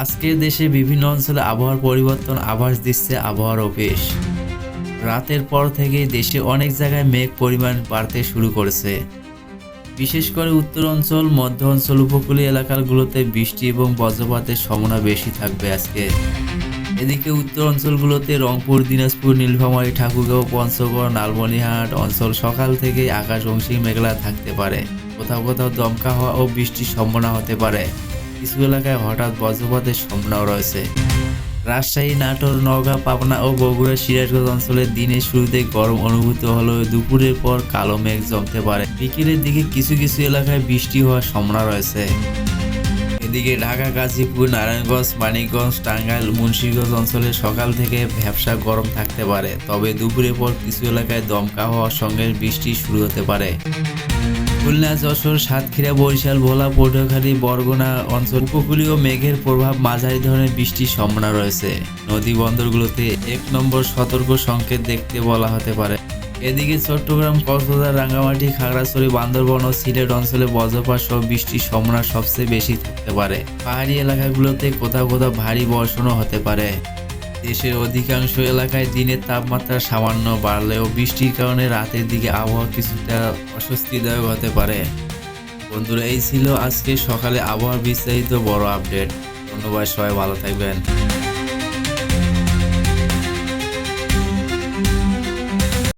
আজকে দেশে বিভিন্ন অঞ্চলে আবহাওয়ার পরিবর্তন আভাস দিচ্ছে আবহাওয়ার অফিস। রাতের পর থেকে দেশে অনেক জায়গায় মেঘ পরিমাণ বাড়তে শুরু করেছে। বিশেষ করে উত্তর অঞ্চল, মধ্য অঞ্চল, উপকূলীয় এলাকাগুলোতে বৃষ্টি এবং বজ্রপাতের সম্ভাবনা বেশি থাকবে আজকে। এদিকে উত্তর অঞ্চলগুলোতে রংপুর, দিনাজপুর, নীলফামারী, ঠাকুরগাঁও, পঞ্চগড়, লালমনিরহাট অঞ্চল সকাল থেকে আকাশ আংশিক মেঘলা থাকতে পারে। কোথাও কোথাও দমকা হওয়া ও বৃষ্টির সম্ভাবনা হতে পারে। কিছু এলাকায় হঠাৎ বজ্রপাতের সম্ভাবনাও রয়েছে। রাজশাহী, নাটোর, নওগাঁ, পাবনা ও বগুড়া, সিরাজগঞ্জ অঞ্চলের দিনের শুরুতে গরম অনুভূত হলেও দুপুরের পর কালো মেঘ জমতে পারে। বিকেলের দিকে কিছু কিছু এলাকায় বৃষ্টি হওয়ার সম্ভাবনা রয়েছে। এদিকে ঢাকা, গাজীপুর, নারায়ণগঞ্জ, মানিকগঞ্জ, টাঙ্গাইল, মুন্সিগঞ্জ অঞ্চলে সকাল থেকে ভ্যাপসা গরম থাকতে পারে, তবে দুপুরের পর কিছু এলাকায় দমকা হওয়ার সঙ্গে বৃষ্টি শুরু হতে পারে। খুলনা, যশোর, সাতক্ষীরা, বরিশাল, ভোলা, পটুয়াখালী, বরগুনা অঞ্চল উপকূলীয় মেঘের প্রভাব মাঝারি ধরনের বৃষ্টির সম্ভাবনা রয়েছে। নদী বন্দরগুলোতে 1 নম্বর সতর্ক সংকেত দেখতে বলা হতে পারে। এদিকে চট্টগ্রাম, কক্সবাজার, রাঙ্গামাটি, খাগড়াছড়ি, বান্দরবান ও সিলেট অঞ্চলে বজ্রপাত সহ বৃষ্টির সম্ভাবনা সবচেয়ে বেশি থাকতে পারে। পাহাড়ি এলাকাগুলোতে কোথাও কোথাও ভারী বর্ষণও হতে পারে। দেশের অধিকাংশ এলাকায় দিনের তাপমাত্রা সামান্য বাড়লেও বৃষ্টির কারণে রাতের দিকে আবহাওয়া কিছুটা অস্বস্তিদায়ক হতে পারে। বন্ধুরা, এই ছিল আজকে সকালে আবহাওয়ার বিস্তারিত বড় আপডেট। ধন্যবাদ, সবাই ভালো থাকবেন।